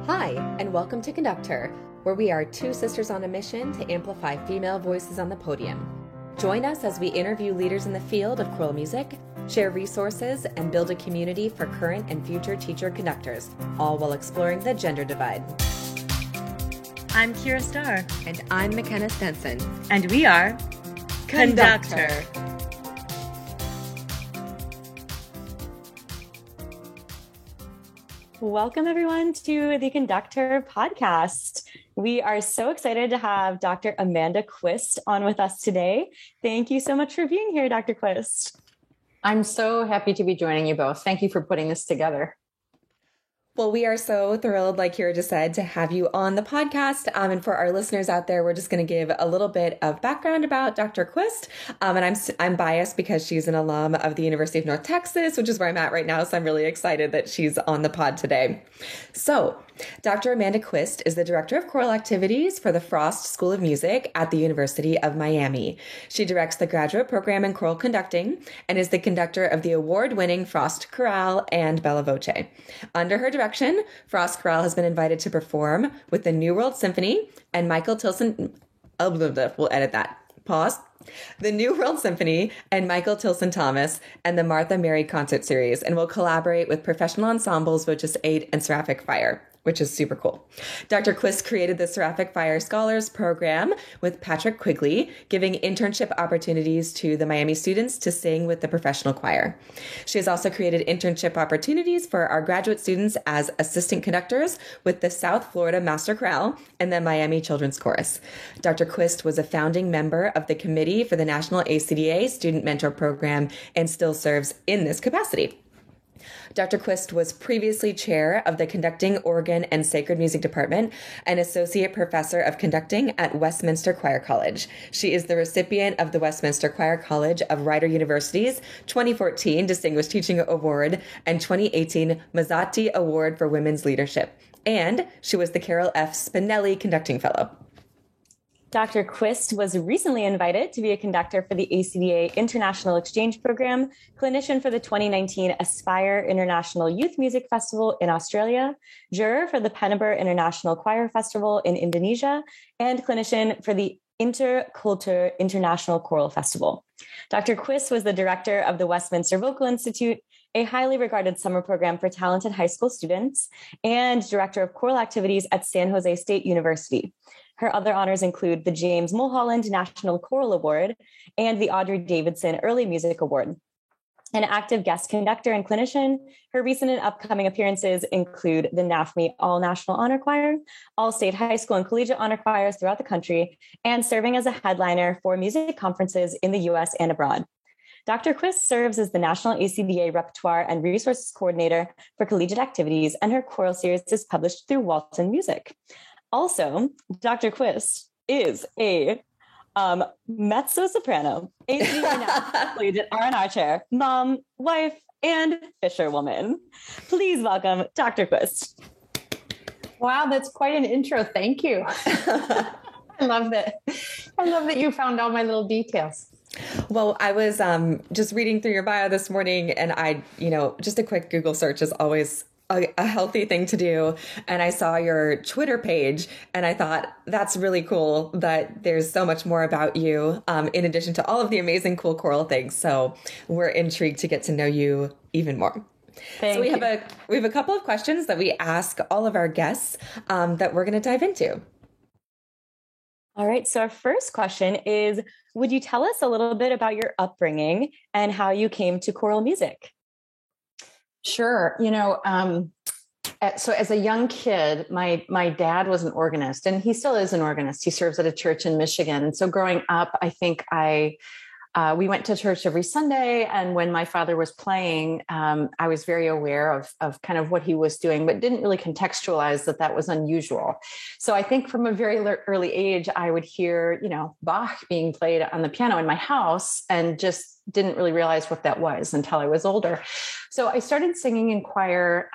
Hi, and welcome to Conductor, where we are two sisters on a mission to amplify female voices on the podium. Join us as we interview leaders in the field of choral music, share resources, and build a community for current and future teacher conductors, all while exploring the gender divide. I'm Kira Starr. And I'm McKenna Stenson. And we are Conductor. Welcome, everyone, to the Conductor podcast. We are so excited to have Dr. Amanda Quist on with us today. Thank you so much for being here, Dr. Quist. I'm so happy to be joining you both. Thank you for putting this together. Well, we are so thrilled, like Kira just said, to have you on the podcast. And for our listeners out there, we're just going to give a little bit of background about Dr. Quist. And I'm biased because she's an alum of the University of North Texas, which is where I'm at right now. So I'm really excited that she's on the pod today. So Dr. Amanda Quist is the Director of Choral Activities for the Frost School of Music at the University of Miami. She directs the graduate program in choral conducting and is the conductor of the award-winning Frost Chorale and Bella Voce. Under her direction, Frost Chorale has been invited to perform with the New World Symphony and Michael Tilson. We'll edit that. Pause. The New World Symphony and Michael Tilson Thomas and the Martha Mary Concert Series, and will collaborate with professional ensembles Voces 8 and Seraphic Fire, which is super cool. Dr. Quist created the Seraphic Fire Scholars Program with Patrick Quigley, giving internship opportunities to the Miami students to sing with the professional choir. She has also created internship opportunities for our graduate students as assistant conductors with the South Florida Master Chorale and the Miami Children's Chorus. Dr. Quist was a founding member of the committee for the National ACDA Student Mentor Program and still serves in this capacity. Dr. Quist was previously chair of the Conducting, Organ, and Sacred Music Department and associate professor of conducting at Westminster Choir College. She is the recipient of the Westminster Choir College of Rider University's 2014 Distinguished Teaching Award and 2018 Mazzati Award for Women's Leadership. And she was the Carol F. Spinelli Conducting Fellow. Dr. Quist was recently invited to be a conductor for the ACDA International Exchange Program, clinician for the 2019 Aspire International Youth Music Festival in Australia, juror for the Penneber International Choir Festival in Indonesia, and clinician for the Interculture International Choral Festival. Dr. Quist was the director of the Westminster Vocal Institute, a highly regarded summer program for talented high school students, and director of choral activities at San Jose State University. Her other honors include the James Mulholland National Choral Award and the Audrey Davidson Early Music Award. An active guest conductor and clinician, her recent and upcoming appearances include the NAFME All National Honor Choir, all state high school and collegiate honor choirs throughout the country, and serving as a headliner for music conferences in the U.S. and abroad. Dr. Quist serves as the National ACDA Repertoire and Resources Coordinator for Collegiate Activities, and her choral series is published through Walton Music. Also, Dr. Quist is a mezzo-soprano, ACDA collegiate R&R chair, mom, wife, and fisherwoman. Please welcome Dr. Quist. Wow, that's quite an intro. Thank you. I love that. I love that you found all my little details. Well, I was just reading through your bio this morning, and just a quick Google search is always a healthy thing to do. And I saw your Twitter page and I thought that's really cool that there's so much more about you in addition to all of the amazing cool choral things. So we're intrigued to get to know you even more. Thank you. We have a couple of questions that we ask all of our guests that we're going to dive into. All right. So our first question is, would you tell us a little bit about your upbringing and how you came to choral music? Sure. So as a young kid, my dad was an organist, and he still is an organist. He serves at a church in Michigan. And so growing up, I think we went to church every Sunday. And when my father was playing, I was very aware of kind of what he was doing, but didn't really contextualize that was unusual. So I think from a very early age, I would hear, Bach being played on the piano in my house and just didn't really realize what that was until I was older. So I started singing in choir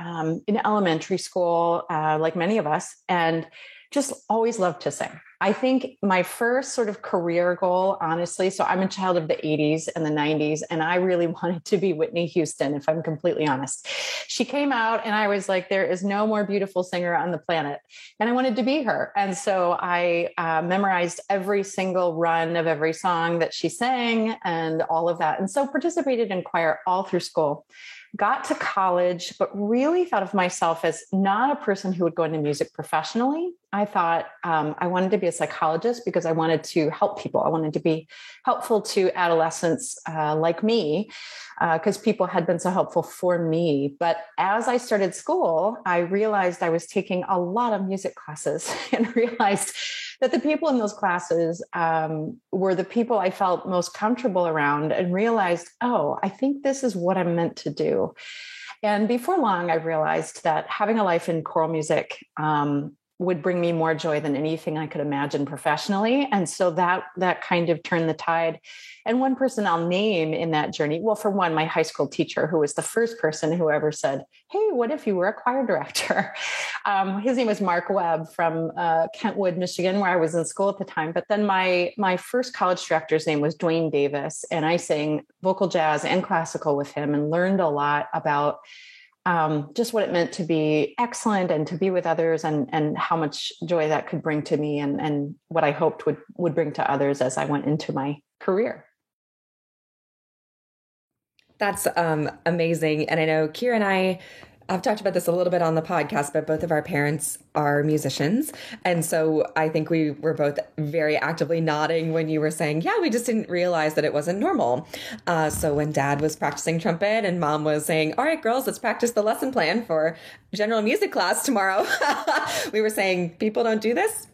in elementary school, like many of us. And just always loved to sing. I think my first sort of career goal, honestly, so I'm a child of the 80s and the 90s, and I really wanted to be Whitney Houston, if I'm completely honest. She came out and I was like, there is no more beautiful singer on the planet. And I wanted to be her. And so I memorized every single run of every song that she sang and all of that. And so participated in choir all through school. Got to college, but really thought of myself as not a person who would go into music professionally. I thought I wanted to be a psychologist because I wanted to help people. I wanted to be helpful to adolescents like me because people had been so helpful for me. But as I started school, I realized I was taking a lot of music classes and realized that the people in those classes were the people I felt most comfortable around, and realized, oh, I think this is what I'm meant to do. And before long, I realized that having a life in choral music would bring me more joy than anything I could imagine professionally. And so that kind of turned the tide. And one person I'll name in that journey, well, for one, my high school teacher, who was the first person who ever said, hey, what if you were a choir director? His name was Mark Webb from Kentwood, Michigan, where I was in school at the time. But then my first college director's name was Dwayne Davis, and I sang vocal jazz and classical with him and learned a lot about just what it meant to be excellent and to be with others, and how much joy that could bring to me, and what I hoped would bring to others as I went into my career. That's amazing. And I know Kira and I've talked about this a little bit on the podcast, but both of our parents are musicians. And so I think we were both very actively nodding when you were saying, yeah, we just didn't realize that it wasn't normal. So when Dad was practicing trumpet and Mom was saying, all right, girls, let's practice the lesson plan for general music class tomorrow, we were saying, people don't do this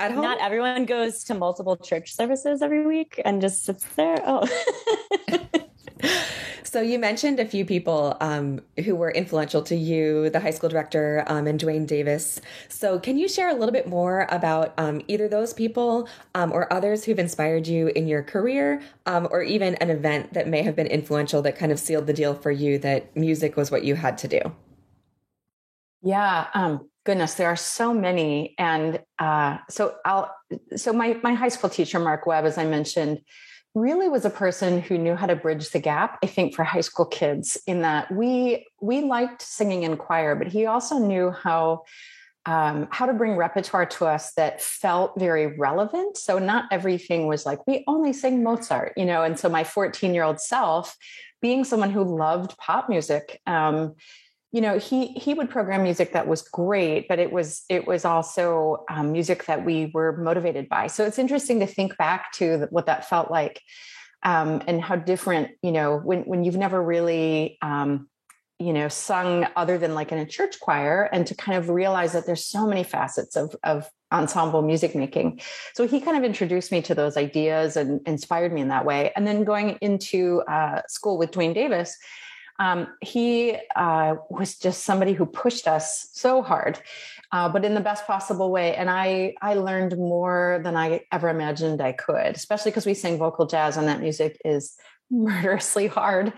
at home. Not everyone goes to multiple church services every week and just sits there. Oh. So you mentioned a few people who were influential to you, the high school director and Dwayne Davis. So can you share a little bit more about either those people or others who've inspired you in your career, or even an event that may have been influential that kind of sealed the deal for you that music was what you had to do? Yeah. Goodness, there are so many. And so my high school teacher, Mark Webb, as I mentioned, really was a person who knew how to bridge the gap, I think, for high school kids, in that we liked singing in choir, but he also knew how to bring repertoire to us that felt very relevant. So not everything was like, we only sing Mozart, and so my 14-year-old self, being someone who loved pop music, he would program music that was great, but it was also music that we were motivated by. So it's interesting to think back to what that felt like, and how different, when you've never really, sung other than like in a church choir, and to kind of realize that there's so many facets of ensemble music making. So he kind of introduced me to those ideas and inspired me in that way. And then going into school with Dwayne Davis, he was just somebody who pushed us so hard, but in the best possible way. And I learned more than I ever imagined I could, especially because we sing vocal jazz, and that music is murderously hard.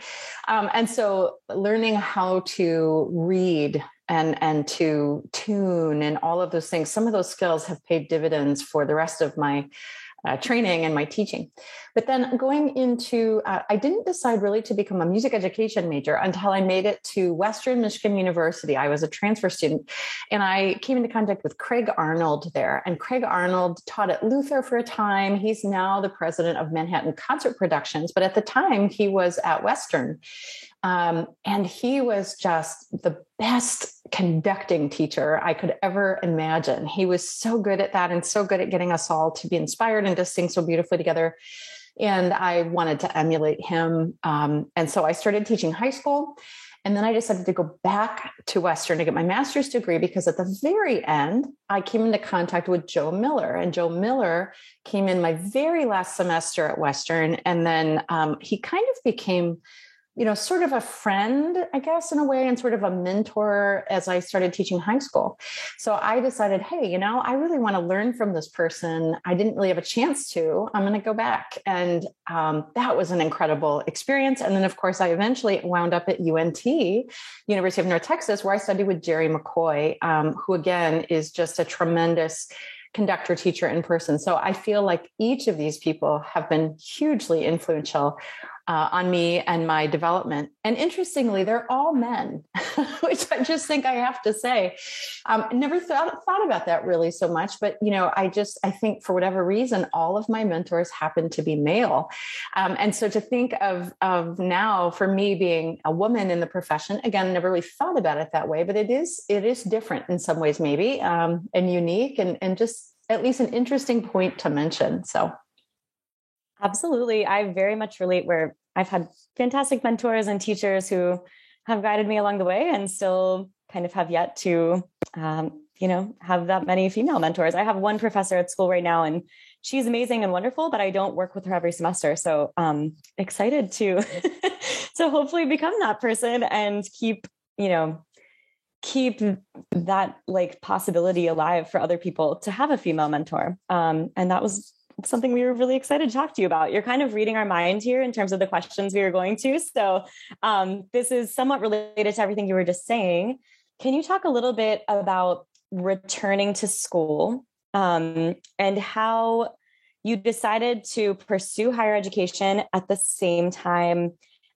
And so learning how to read and to tune and all of those things, some of those skills have paid dividends for the rest of my training and my teaching. But then going into, I didn't decide really to become a music education major until I made it to Western Michigan University. I was a transfer student, and I came into contact with Craig Arnold there. And Craig Arnold taught at Luther for a time. He's now the president of Manhattan Concert Productions, but at the time he was at Western. And he was just the best conducting teacher I could ever imagine. He was so good at that, and so good at getting us all to be inspired and to sing so beautifully together. And I wanted to emulate him. And so I started teaching high school. And then I decided to go back to Western to get my master's degree, because at the very end, I came into contact with Joe Miller. And Joe Miller came in my very last semester at Western. And then he kind of became sort of a friend, I guess, in a way, and sort of a mentor as I started teaching high school. So I decided, hey, I really want to learn from this person. I didn't really have a chance to. I'm going to go back. And that was an incredible experience. And then, of course, I eventually wound up at UNT, University of North Texas, where I studied with Jerry McCoy, who, again, is just a tremendous conductor, teacher in person. So I feel like each of these people have been hugely influential on me and my development. And interestingly, they're all men, which I just think I have to say. I never thought about that really so much, but I think for whatever reason, all of my mentors happen to be male. And so to think of now for me being a woman in the profession, again, never really thought about it that way, but it is different in some ways, maybe, and unique and just at least an interesting point to mention. So. Absolutely. I very much relate where I've had fantastic mentors and teachers who have guided me along the way and still kind of have yet to, have that many female mentors. I have one professor at school right now and she's amazing and wonderful, but I don't work with her every semester. So excited to, to hopefully become that person and keep that like possibility alive for other people to have a female mentor. And that was something we were really excited to talk to you about. You're kind of reading our mind here in terms of the questions we were going to. So this is somewhat related to everything you were just saying. Can you talk a little bit about returning to school and how you decided to pursue higher education at the same time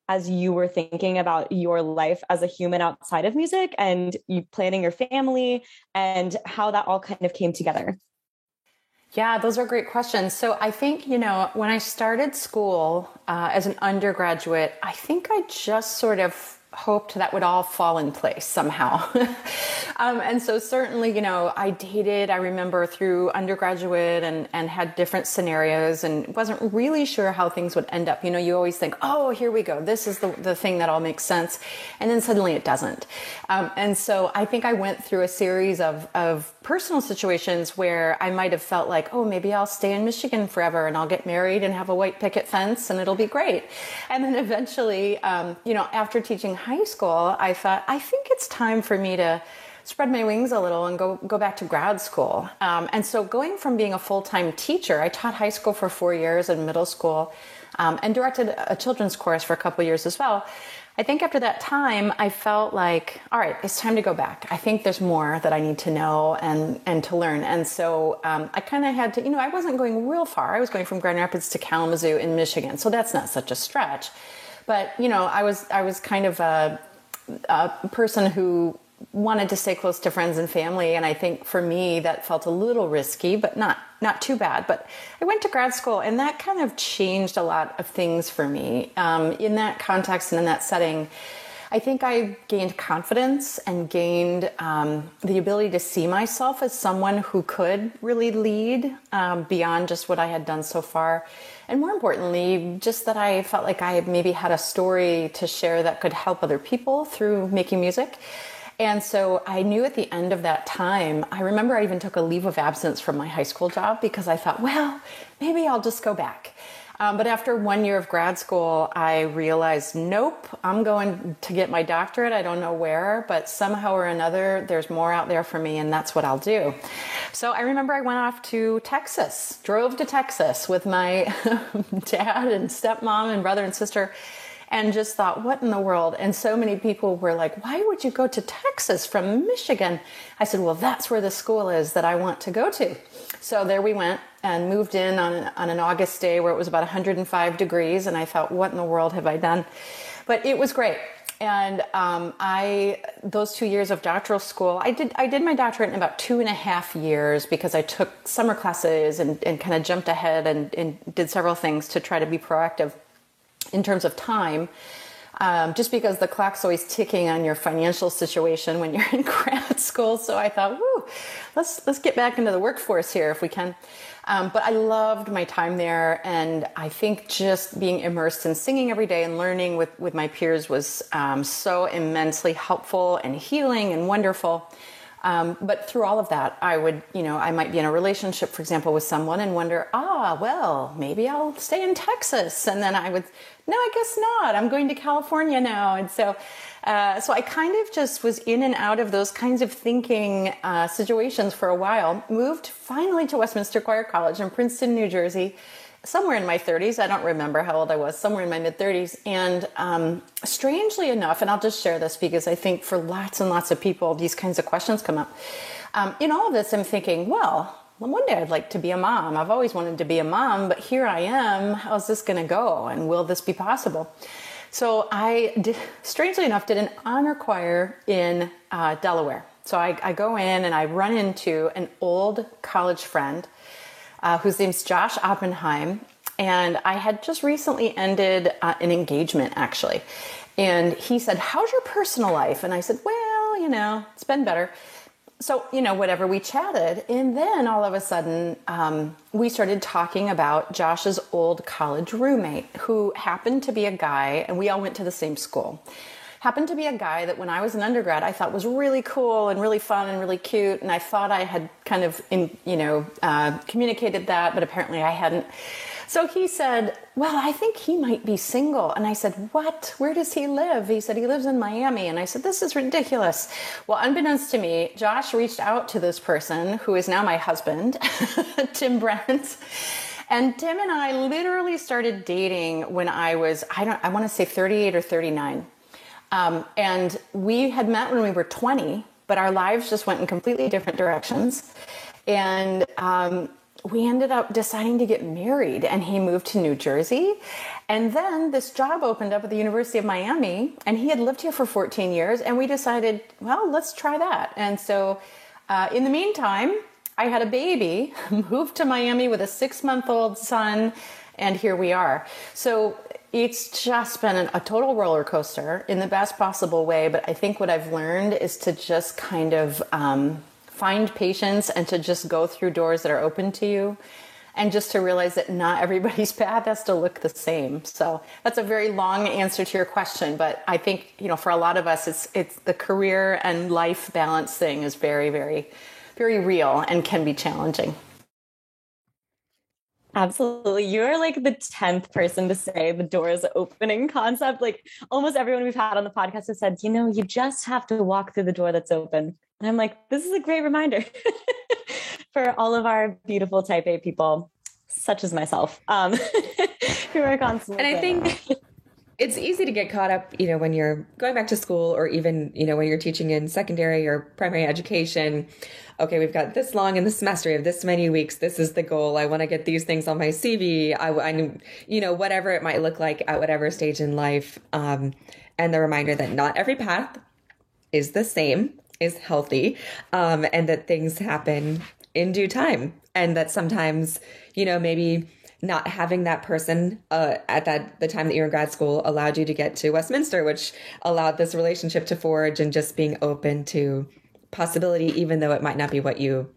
as you were thinking about your life as a human outside of music and you planning your family and how that all kind of came together? Yeah, those are great questions. So I think, when I started school as an undergraduate, I think I just sort of hoped that would all fall in place somehow. And so certainly, I dated, I remember through undergraduate and had different scenarios and wasn't really sure how things would end up. You always think, oh, here we go. This is the thing that all makes sense. And then suddenly it doesn't. And so I think I went through a series of personal situations where I might have felt like, oh, maybe I'll stay in Michigan forever and I'll get married and have a white picket fence and it'll be great. And then eventually, after teaching high school, I thought, I think it's time for me to spread my wings a little and go back to grad school. And so going from being a full-time teacher, I taught high school for 4 years and middle school, and directed a children's course for a couple of years as well. I think after that time, I felt like, all right, it's time to go back. I think there's more that I need to know and to learn. And so I kind of had to, I wasn't going real far. I was going from Grand Rapids to Kalamazoo in Michigan. So that's not such a stretch. But, I was kind of a person who wanted to stay close to friends and family. And I think for me, that felt a little risky, but not too bad. But I went to grad school and that kind of changed a lot of things for me. In that context and in that setting, I think I gained confidence and gained the ability to see myself as someone who could really lead beyond just what I had done so far. And more importantly, just that I felt like I maybe had a story to share that could help other people through making music. And so I knew at the end of that time, I remember I even took a leave of absence from my high school job because I thought, well, maybe I'll just go back. But after 1 year of grad school, I realized, nope, I'm going to get my doctorate. I don't know where, but somehow or another, there's more out there for me, and that's what I'll do. So I remember I went off to Texas, drove to Texas with my dad and stepmom and brother and sister, and just thought, what in the world? And so many people were like, why would you go to Texas from Michigan? I said, well, that's where the school is that I want to go to. So there we went and moved in on an August day where it was about 105 degrees. And I thought, what in the world have I done? But it was great. And those 2 years of doctoral school, I did my doctorate in about 2.5 years because I took summer classes and kind of jumped ahead and did several things to try to be proactive in terms of time, just because the clock's always ticking on your financial situation when you're in grad school. So I thought, woo, let's get back into the workforce here if we can. But I loved my time there. And I think just being immersed in singing every day and learning with my peers was so immensely helpful and healing and wonderful. But through all of that, I would, I might be in a relationship, for example, with someone and wonder, well, maybe I'll stay in Texas. And then I would, no, I guess not. I'm going to California now. And so I kind of just was in and out of those kinds of thinking situations for a while. Moved finally to Westminster Choir College in Princeton, New Jersey, somewhere in my 30s. I don't remember how old I was, somewhere in my mid 30s. And strangely enough, and I'll just share this because I think for lots and lots of people, these kinds of questions come up. In all of this, I'm thinking, well, one day I'd like to be a mom. I've always wanted to be a mom, but here I am. How's this going to go? And will this be possible? So I strangely enough, did an honor choir in Delaware. So I go in and I run into an old college friend whose name's Josh Oppenheim. And I had just recently ended an engagement, actually. And he said, how's your personal life? And I said, well, it's been better. So, whatever, we chatted. And then all of a sudden, we started talking about Josh's old college roommate, who happened to be a guy, and we all went to the same school. Happened to be a guy that when I was an undergrad, I thought was really cool and really fun and really cute. And I thought I had kind of, communicated that, but apparently I hadn't. So he said, well, I think he might be single. And I said, what? Where does he live? He said, he lives in Miami. And I said, this is ridiculous. Well, unbeknownst to me, Josh reached out to this person who is now my husband, Tim Brent. And Tim and I literally started dating when I was, I want to say 38 or 39. And we had met when we were 20, but our lives just went in completely different directions. And we ended up deciding to get married, and he moved to New Jersey. And then this job opened up at the University of Miami, and he had lived here for 14 years. And we decided, well, let's try that. And so in the meantime, I had a baby, moved to Miami with a 6-month-old son, and here we are. So it's just been a total roller coaster in the best possible way. But I think what I've learned is to just kind of find patience and to just go through doors that are open to you, and just to realize that not everybody's path has to look the same. So that's a very long answer to your question. But I think, for a lot of us, it's the career and life balance thing is very, very, very real and can be challenging. Absolutely. You're like the 10th person to say the doors opening concept. Like almost everyone we've had on the podcast has said, you just have to walk through the door that's open. And I'm like, this is a great reminder for all of our beautiful type A people, such as myself, who are constantly. And I think it's easy to get caught up, when you're going back to school, or even, when you're teaching in secondary or primary education. Okay, we've got this long in the semester, we have this many weeks. This is the goal. I want to get these things on my CV. I whatever it might look like at whatever stage in life. And the reminder that not every path is the same, is healthy, and that things happen in due time. And that sometimes, maybe not having that person at the time that you were in grad school allowed you to get to Westminster, which allowed this relationship to forge, and just being open to possibility, even though it might not be what you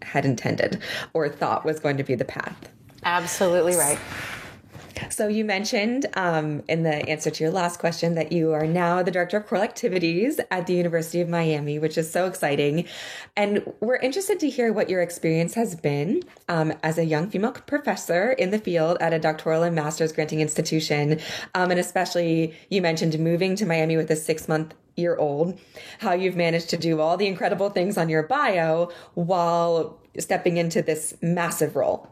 had intended or thought was going to be the path. Absolutely right. So you mentioned in the answer to your last question that you are now the director of choral activities at the University of Miami, which is so exciting. And we're interested to hear what your experience has been as a young female professor in the field at a doctoral and master's granting institution. And especially you mentioned moving to Miami with a 6-month-old, how you've managed to do all the incredible things on your bio while stepping into this massive role.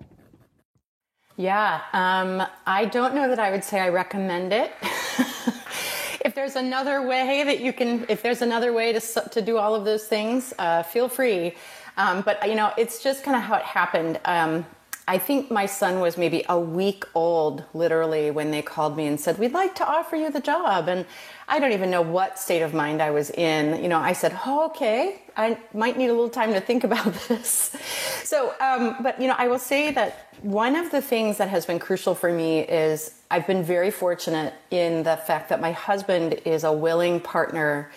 Yeah, I don't know that I would say I recommend it. If there's another way that you can, if there's another way to do all of those things, feel free. But it's just kind of how it happened. I think my son was maybe a week old, literally, when they called me and said, we'd like to offer you the job. And I don't even know what state of mind I was in. I said, oh, okay, I might need a little time to think about this. So, but I will say that one of the things that has been crucial for me is I've been very fortunate in the fact that my husband is a willing partner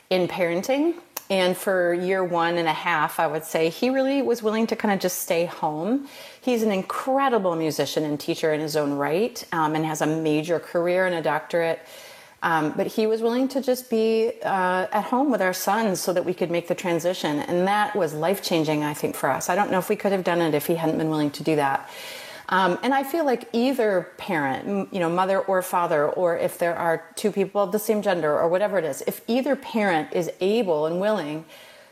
in parenting. And for year 1.5, I would say he really was willing to kind of just stay home. He's an incredible musician and teacher in his own right, and has a major career and a doctorate. But he was willing to just be at home with our sons so that we could make the transition. And that was life-changing, I think, for us. I don't know if we could have done it if he hadn't been willing to do that. And I feel like either parent, mother or father, or if there are two people of the same gender or whatever it is, if either parent is able and willing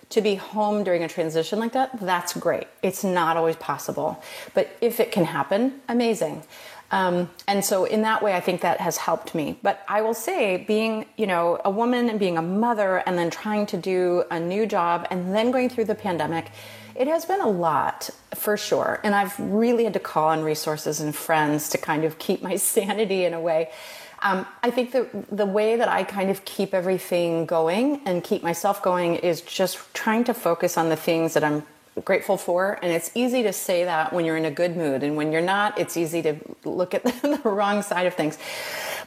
to be home during a transition like that, that's great. It's not always possible. But if it can happen, amazing. And so in that way, I think that has helped me. But I will say, being, a woman and being a mother and then trying to do a new job and then going through the pandemic, it has been a lot for sure. And I've really had to call on resources and friends to kind of keep my sanity in a way. I think the way that I kind of keep everything going and keep myself going is just trying to focus on the things that I'm grateful for. And it's easy to say that when you're in a good mood, and when you're not, it's easy to look at the wrong side of things.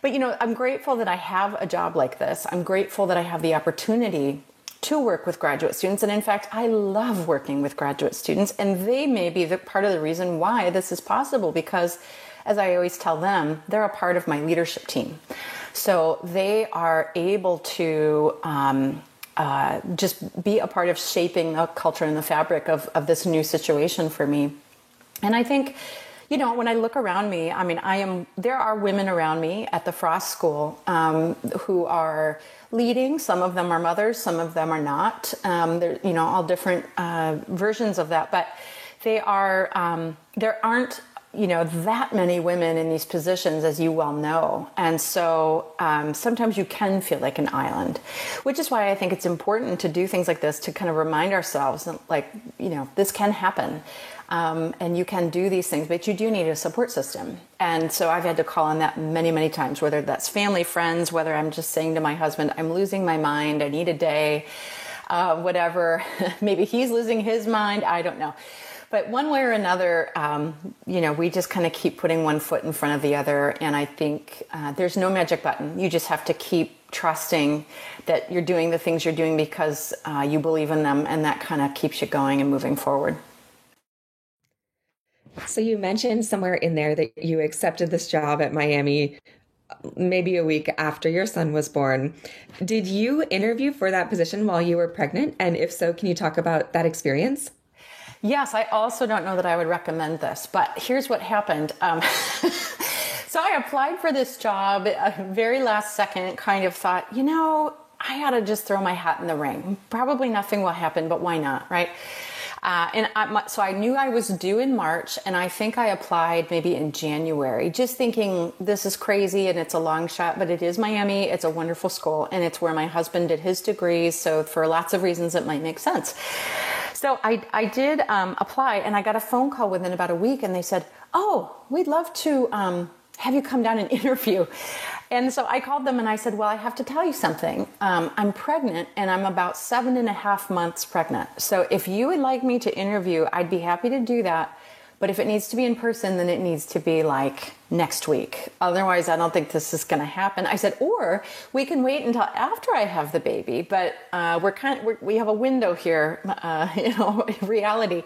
But, I'm grateful that I have a job like this. I'm grateful that I have the opportunity to work with graduate students. And in fact, I love working with graduate students, and they may be the part of the reason why this is possible, because as I always tell them, they're a part of my leadership team. So they are able to just be a part of shaping the culture and the fabric of this new situation for me. And I think, when I look around me, there are women around me at the Frost School who are leading. Some of them are mothers, some of them are not. They're, all different versions of that. But they are, there aren't, that many women in these positions, as you well know. And so sometimes you can feel like an island, which is why I think it's important to do things like this, to kind of remind ourselves that, this can happen. And you can do these things, but you do need a support system. And so I've had to call on that many, many times, whether that's family, friends, whether I'm just saying to my husband, I'm losing my mind, I need a day, whatever. Maybe he's losing his mind, I don't know. But one way or another, we just kind of keep putting one foot in front of the other. And I think there's no magic button. You just have to keep trusting that you're doing the things you're doing because you believe in them. And that kind of keeps you going and moving forward. So you mentioned somewhere in there that you accepted this job at Miami maybe a week after your son was born. Did you interview for that position while you were pregnant? And if so, can you talk about that experience? Yes, I also don't know that I would recommend this, but here's what happened. So I applied for this job very last second, kind of thought, I ought to just throw my hat in the ring. Probably nothing will happen, but why not, right? So I knew I was due in March, and I think I applied maybe in January, just thinking this is crazy and it's a long shot, but it is Miami. It's a wonderful school, and it's where my husband did his degrees. So for lots of reasons, it might make sense. So I did apply, and I got a phone call within about a week, and they said, "Oh, we'd love to have you come down and interview." And so I called them and I said, "Well, I have to tell you something. I'm pregnant, and I'm about 7.5 months pregnant. So if you would like me to interview, I'd be happy to do that. But if it needs to be in person, then it needs to be like next week. Otherwise, I don't think this is going to happen." I said, "Or we can wait until after I have the baby, but we have a window here, reality."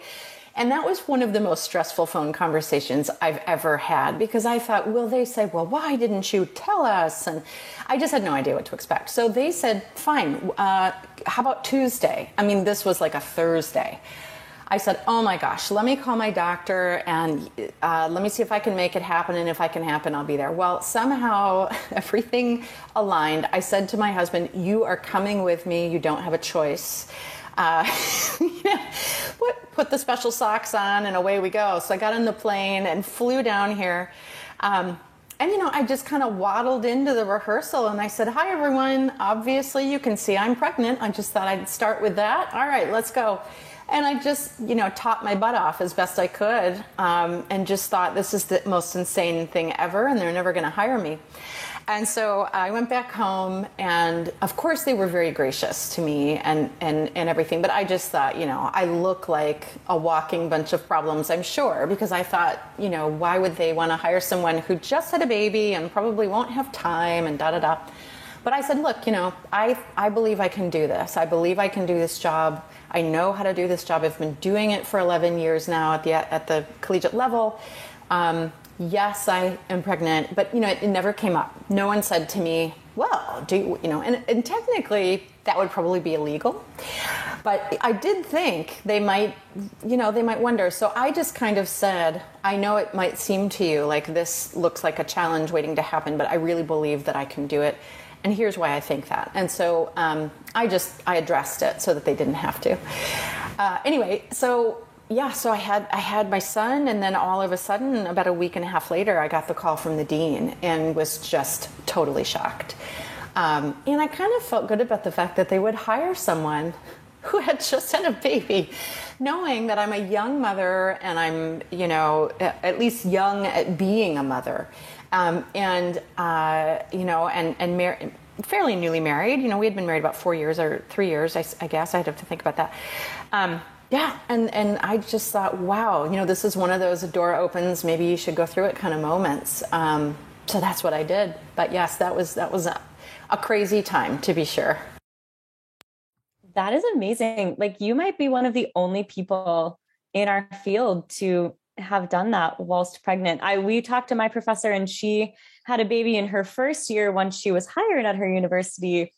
And that was one of the most stressful phone conversations I've ever had, because I thought, will they say, "Well, why didn't you tell us?" And I just had no idea what to expect. So they said, "Fine, how about Tuesday?" This was like a Thursday. I said, "Oh my gosh, let me call my doctor and let me see if I can make it happen. And if I can happen, I'll be there." Well, somehow everything aligned. I said to my husband, "You are coming with me. You don't have a choice." Put the special socks on and away we go. So I got on the plane and flew down here. I just kind of waddled into the rehearsal and I said, "Hi, everyone. Obviously, you can see I'm pregnant. I just thought I'd start with that. All right, let's go." And I just, taught my butt off as best I could, and just thought this is the most insane thing ever, and they're never going to hire me. And so I went back home, and of course they were very gracious to me and everything. But I just thought, I look like a walking bunch of problems, I'm sure, because I thought, why would they want to hire someone who just had a baby and probably won't have time and da-da-da. But I said, "Look, I believe I can do this. I believe I can do this job. I know how to do this job. I've been doing it for 11 years now at the collegiate level. Yes, I am pregnant," but it never came up. No one said to me, well, and technically that would probably be illegal. But I did think they might wonder. So I just kind of said, I know it might seem to you like this looks like a challenge waiting to happen, but I really believe that I can do it. And here's why I think that. And so I addressed it so that they didn't have to. Anyway, so I had my son, and then all of a sudden, about a week and a half later, I got the call from the dean and was just totally shocked. And I kind of felt good about the fact that they would hire someone who had just had a baby, knowing that I'm a young mother and I'm, at least young at being a mother. And fairly newly married. We had been married about 4 years or 3 years, I guess. I'd have to think about that. And I just thought, wow, this is one of those door opens, maybe you should go through it kind of moments. So that's what I did. But yes, that was a crazy time, to be sure. That is amazing. Like, you might be one of the only people in our field to have done that whilst pregnant. We talked to my professor, and she had a baby in her first year once she was hired at her university,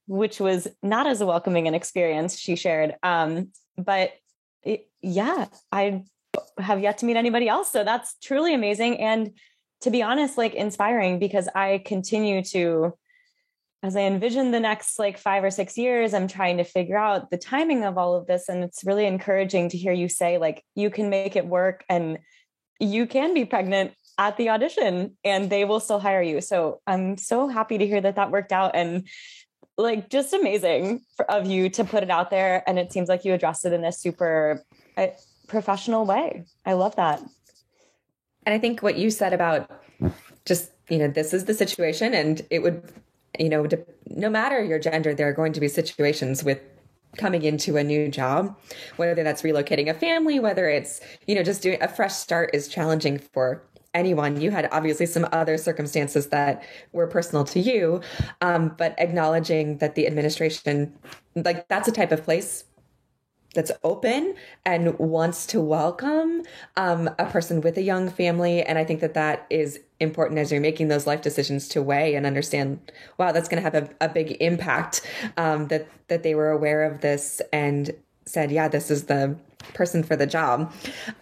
which was not as welcoming an experience, she shared. I have yet to meet anybody else. So that's truly amazing. And to be honest, like, inspiring, because I continue to, as I envision the next 5 or 6 years, I'm trying to figure out the timing of all of this. And it's really encouraging to hear you say, you can make it work and you can be pregnant at the audition and they will still hire you. So I'm so happy to hear that worked out, and just amazing of you to put it out there. And it seems like you addressed it in a super professional way. I love that. And I think what you said about just, this is the situation, and it would, no matter your gender, there are going to be situations with coming into a new job, whether that's relocating a family, whether it's, just doing a fresh start is challenging for anyone. You had obviously some other circumstances that were personal to you, but acknowledging that the administration, that's a type of place that's open and wants to welcome a person with a young family. And I think that is important as you're making those life decisions to weigh and understand, wow, that's going to have a big impact, that they were aware of this and said, yeah, this is the person for the job.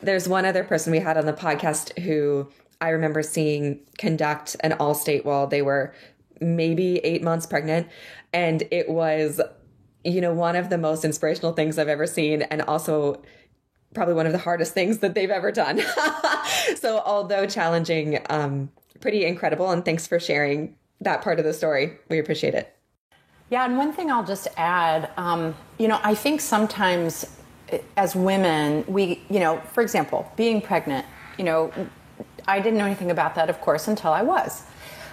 There's one other person we had on the podcast who I remember seeing conduct an All-State while they were maybe 8 months pregnant. And it was, one of the most inspirational things I've ever seen, and also probably one of the hardest things that they've ever done. So although challenging, pretty incredible. And thanks for sharing that part of the story. We appreciate it. Yeah. And one thing I'll just add, I think sometimes as women, we, for example, being pregnant, I didn't know anything about that, of course, until I was.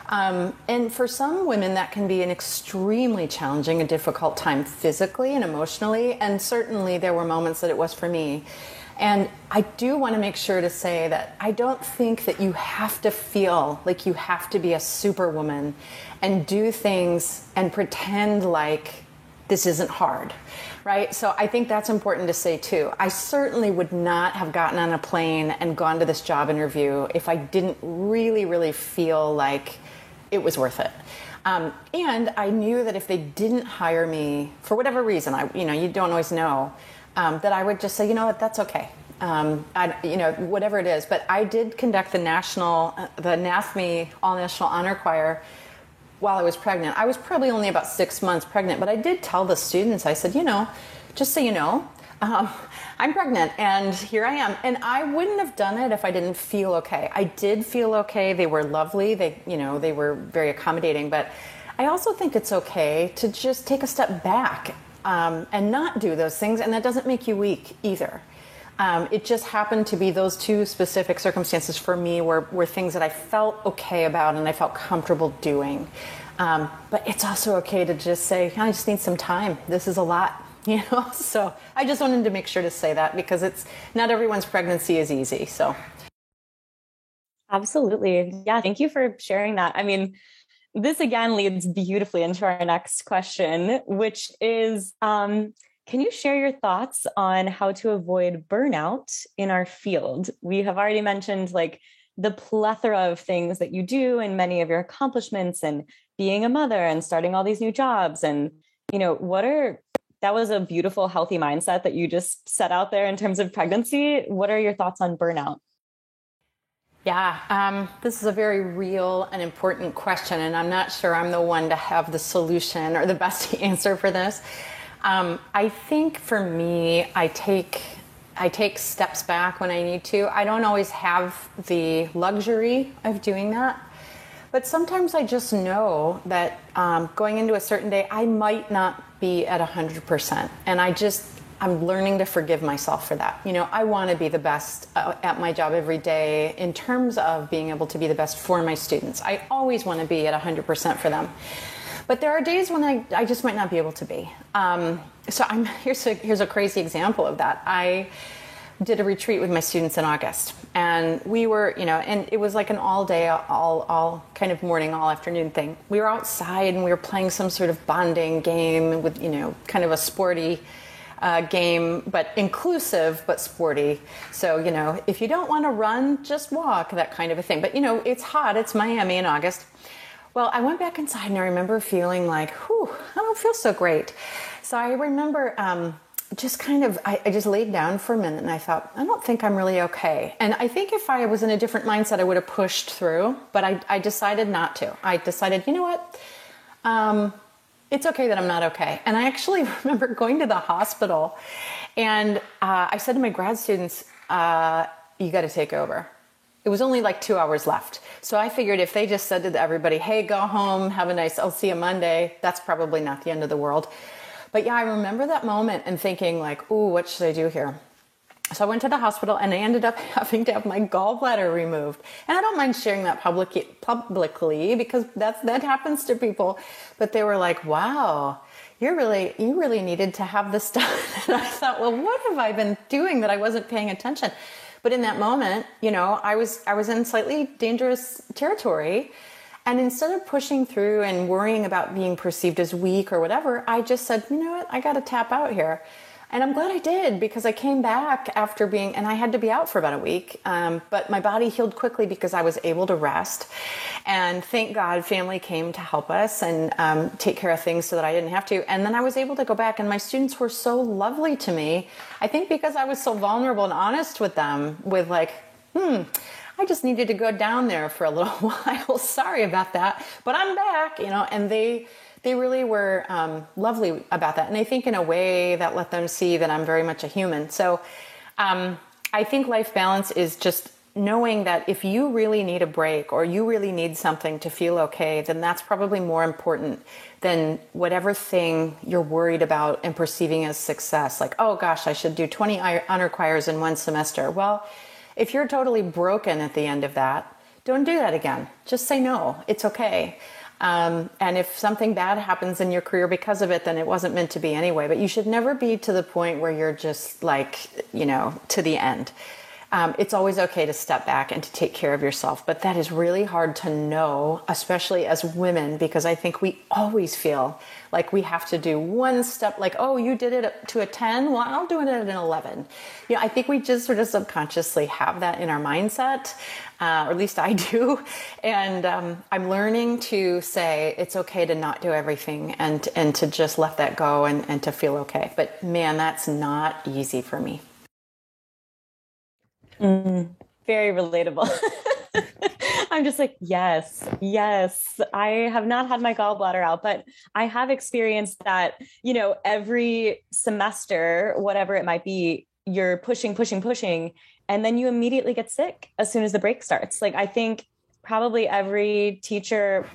And for some women, that can be an extremely challenging and difficult time physically and emotionally. And certainly there were moments that it was for me. And I do want to make sure to say that I don't think that you have to feel like you have to be a superwoman and do things and pretend like this isn't hard, right? So I think that's important to say too. I certainly would not have gotten on a plane and gone to this job interview if I didn't really, really feel like it was worth it. And I knew that if they didn't hire me for whatever reason, you don't always know, that I would just say, that's okay. Whatever it is. But I did conduct the NAFME All National Honor Choir while I was pregnant. I was probably only about 6 months pregnant, but I did tell the students, I said, just so you know, I'm pregnant and here I am. And I wouldn't have done it if I didn't feel okay. I did feel okay. They were lovely. They were very accommodating, but I also think it's okay to just take a step back and not do those things. And that doesn't make you weak either. It just happened to be those two specific circumstances for me were things that I felt okay about and I felt comfortable doing. But it's also okay to just say, I just need some time. This is a lot, So I just wanted to make sure to say that because not everyone's pregnancy is easy. So. Absolutely. Yeah. Thank you for sharing that. I mean, this again leads beautifully into our next question, which is, can you share your thoughts on how to avoid burnout in our field? We have already mentioned the plethora of things that you do and many of your accomplishments and being a mother and starting all these new jobs. And, that was a beautiful, healthy mindset that you just set out there in terms of pregnancy. What are your thoughts on burnout? Yeah, this is a very real and important question, and I'm not sure I'm the one to have the solution or the best answer for this. I think for me, I take steps back when I need to. I don't always have the luxury of doing that, but sometimes I just know that going into a certain day, I might not be at 100%, and I'm learning to forgive myself for that. I want to be the best at my job every day in terms of being able to be the best for my students. I always want to be at 100% for them. But there are days when I just might not be able to be. Here's a crazy example of that. I did a retreat with my students in August, and we were, and it was like an all day, all kind of morning, all afternoon thing. We were outside and we were playing some sort of bonding game with, kind of a sporty game, but inclusive, but sporty. So, if you don't want to run, just walk, that kind of a thing. But, it's hot. It's Miami in August. Well, I went back inside and I remember feeling like, I don't feel so great. So I remember I just laid down for a minute and I thought, I don't think I'm really okay. And I think if I was in a different mindset, I would have pushed through, but I decided not to. I decided, you know what? It's okay that I'm not okay. And I actually remember going to the hospital and I said to my grad students, you got to take over. It was only like 2 hours left. So I figured if they just said to everybody, hey, go home, I'll see you Monday, that's probably not the end of the world. But yeah, I remember that moment and thinking like, ooh, what should I do here? So I went to the hospital and I ended up having to have my gallbladder removed. And I don't mind sharing that publicly because that happens to people. But they were like, wow, you really needed to have this done. And I thought, well, what have I been doing that I wasn't paying attention? But in that moment, I was in slightly dangerous territory. And instead of pushing through and worrying about being perceived as weak or whatever, I just said, you know what, I got to tap out here. And I'm glad I did because I came back and I had to be out for about a week. But my body healed quickly because I was able to rest. And thank God family came to help us and take care of things so that I didn't have to. And then I was able to go back and my students were so lovely to me. I think because I was so vulnerable and honest with them with like, I just needed to go down there for a little while. Sorry about that, but I'm back, and they really were lovely about that. And I think in a way that let them see that I'm very much a human. So I think life balance is just knowing that if you really need a break or you really need something to feel okay, then that's probably more important than whatever thing you're worried about and perceiving as success. Like, oh gosh, I should do 20 honor choirs in one semester. Well, if you're totally broken at the end of that, don't do that again. Just say no. It's okay. And if something bad happens in your career because of it, then it wasn't meant to be anyway. But you should never be to the point where you're just like, to the end. It's always okay to step back and to take care of yourself. But that is really hard to know, especially as women, because I think we always feel like we have to do one step, like, oh, you did it to a 10? Well, I'll do it at an 11. I think we just sort of subconsciously have that in our mindset, or at least I do. And I'm learning to say it's okay to not do everything and to just let that go and to feel okay. But man, that's not easy for me. Very relatable. I'm just like, yes. I have not had my gallbladder out, but I have experienced that, every semester, whatever it might be, you're pushing, and then you immediately get sick as soon as the break starts. Like, I think probably every teacher,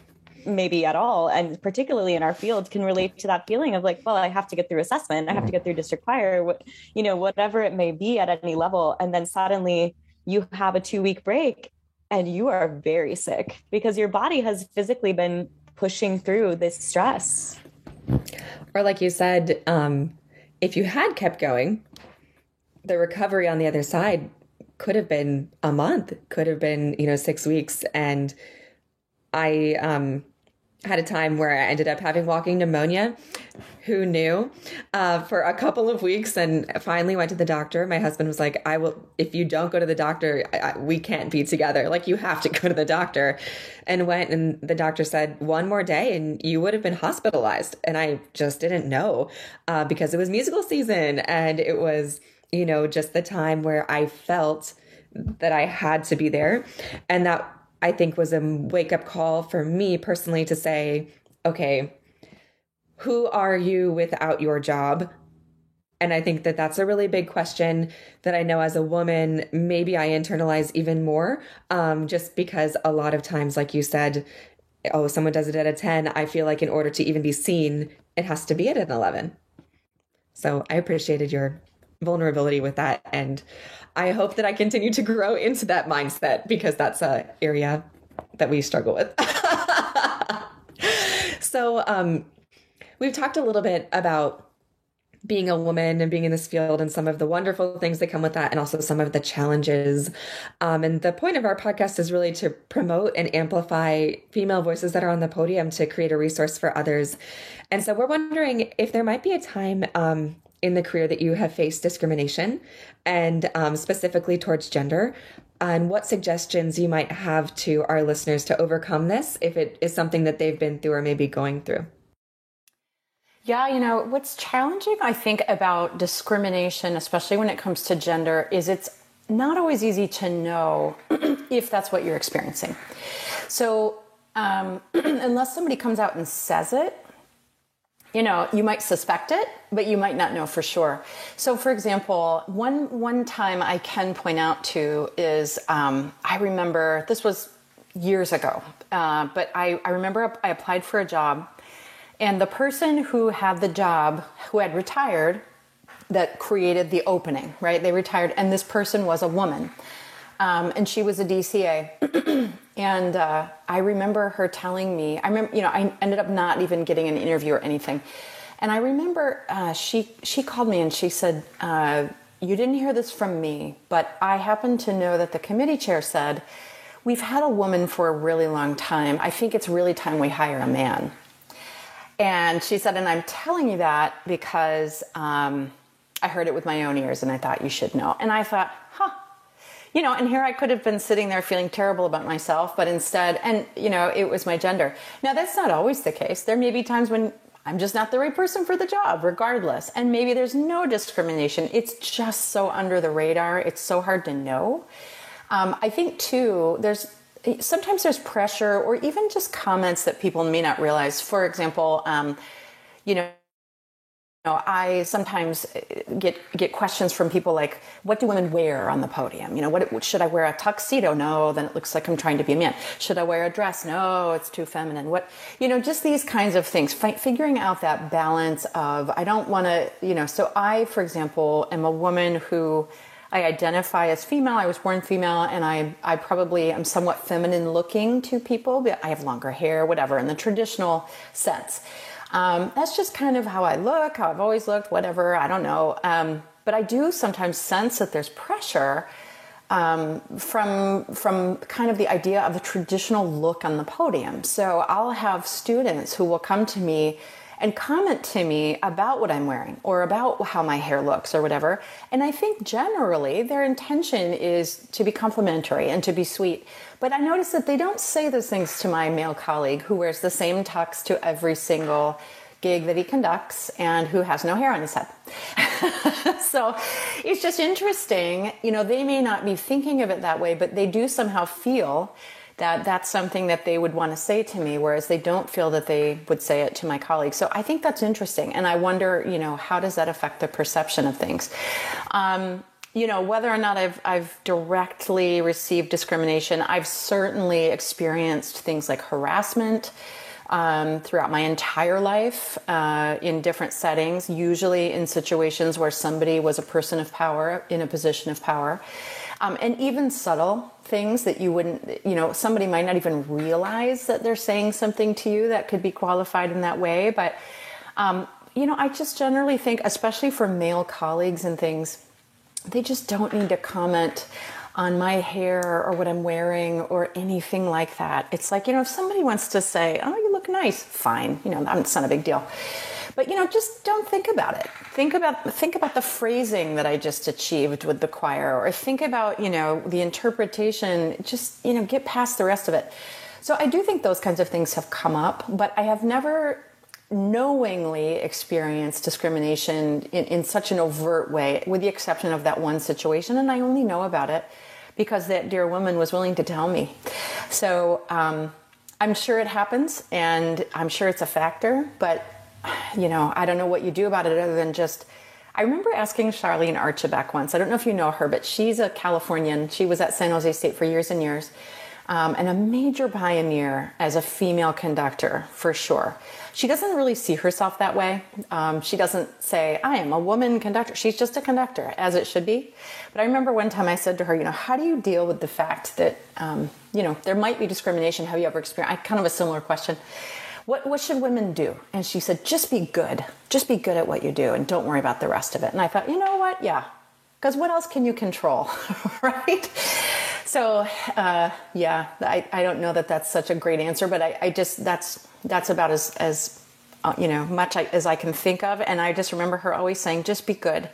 maybe at all, and particularly in our field, can relate to that feeling of like, well, I have to get through assessment, I have to get through district choir, whatever it may be at any level. And then suddenly you have a 2-week break and you are very sick because your body has physically been pushing through this stress. Or like you said, if you had kept going, the recovery on the other side could have been a month, could have been, 6 weeks. And I had a time where I ended up having walking pneumonia. who knew, for a couple of weeks, and finally went to the doctor. My husband was like, "I will, if you don't go to the doctor, we can't be together. Like, you have to go to the doctor." And went, and the doctor said, "One more day and you would have been hospitalized." And I just didn't know, because it was musical season, and it was, just the time where I felt that I had to be there. And that, I think, was a wake-up call for me personally to say, okay, who are you without your job? And I think that that's a really big question that I know as a woman, maybe I internalize even more, just because a lot of times, like you said, oh, someone does it at a 10. I feel like in order to even be seen, it has to be at an 11. So I appreciated your vulnerability with that. And I hope that I continue to grow into that mindset, because that's an area that we struggle with. So we've talked a little bit about being a woman and being in this field and some of the wonderful things that come with that, and also some of the challenges. And the point of our podcast is really to promote and amplify female voices that are on the podium, to create a resource for others. And so we're wondering if there might be a time in the career that you have faced discrimination, and specifically towards gender, and what suggestions you might have to our listeners to overcome this, if it is something that they've been through or maybe going through. Yeah, what's challenging, I think, about discrimination, especially when it comes to gender, is it's not always easy to know if that's what you're experiencing. So unless somebody comes out and says it, you might suspect it, but you might not know for sure. So, for example, one time I can point out to is, I remember, this was years ago, but I remember I applied for a job, and the person who had the job, who had retired, that created the opening, right? They retired, and this person was a woman, and she was a DCA. And I remember her telling me, I ended up not even getting an interview or anything. And I remember she called me and she said, "You didn't hear this from me, but I happen to know that the committee chair said, we've had a woman for a really long time. I think it's really time we hire a man." And she said, "And I'm telling you that because I heard it with my own ears and I thought you should know." And I thought, and here I could have been sitting there feeling terrible about myself, but instead, it was my gender. Now, that's not always the case. There may be times when I'm just not the right person for the job, regardless. And maybe there's no discrimination. It's just so under the radar. It's so hard to know. I think, too, sometimes there's pressure, or even just comments that people may not realize. For example, I sometimes get questions from people like, "What do women wear on the podium? What should I wear a tuxedo? No, then it looks like I'm trying to be a man. Should I wear a dress? No, it's too feminine." Just these kinds of things. Figuring out that balance of, I don't want to, so I, for example, am a woman who I identify as female. I was born female, and I probably am somewhat feminine looking to people, but I have longer hair, whatever, in the traditional sense. That's just kind of how I look, how I've always looked, whatever, I don't know. But I do sometimes sense that there's pressure from kind of the idea of the traditional look on the podium. So I'll have students who will come to me and comment to me about what I'm wearing or about how my hair looks or whatever. And I think generally their intention is to be complimentary and to be sweet. But I notice that they don't say those things to my male colleague who wears the same tux to every single gig that he conducts and who has no hair on his head. So it's just interesting. They may not be thinking of it that way, but they do somehow feel that that's something that they would want to say to me, whereas they don't feel that they would say it to my colleagues. So I think that's interesting. And I wonder, how does that affect the perception of things? Whether or not I've directly received discrimination, I've certainly experienced things like harassment throughout my entire life in different settings, usually in situations where somebody was a person of power, in a position of power. And even subtle things that you wouldn't, somebody might not even realize that they're saying something to you that could be qualified in that way. But, I just generally think, especially for male colleagues and things, they just don't need to comment on my hair or what I'm wearing or anything like that. It's like, if somebody wants to say, "Oh, you look nice," fine. It's not a big deal. But, just don't think about it. Think about the phrasing that I just achieved with the choir, or think about, the interpretation. Just, get past the rest of it. So I do think those kinds of things have come up, but I have never knowingly experienced discrimination in such an overt way, with the exception of that one situation. And I only know about it because that dear woman was willing to tell me. So I'm sure it happens, and I'm sure it's a factor, but I don't know what you do about it other than just, I remember asking Charlene Archibek once, I don't know if you know her, but she's a Californian. She was at San Jose State for years and years, and a major pioneer as a female conductor, for sure. She doesn't really see herself that way. She doesn't say, I am a woman conductor. She's just a conductor, as it should be. But I remember one time I said to her, how do you deal with the fact that, there might be discrimination? Have you ever experienced, kind of a similar question. What should women do? And she said, just be good. Just be good at what you do and don't worry about the rest of it. And I thought, you know what? Yeah. Because what else can you control, right? So, I don't know that that's such a great answer, but I just, that's about as much as I can think of. And I just remember her always saying, just be good.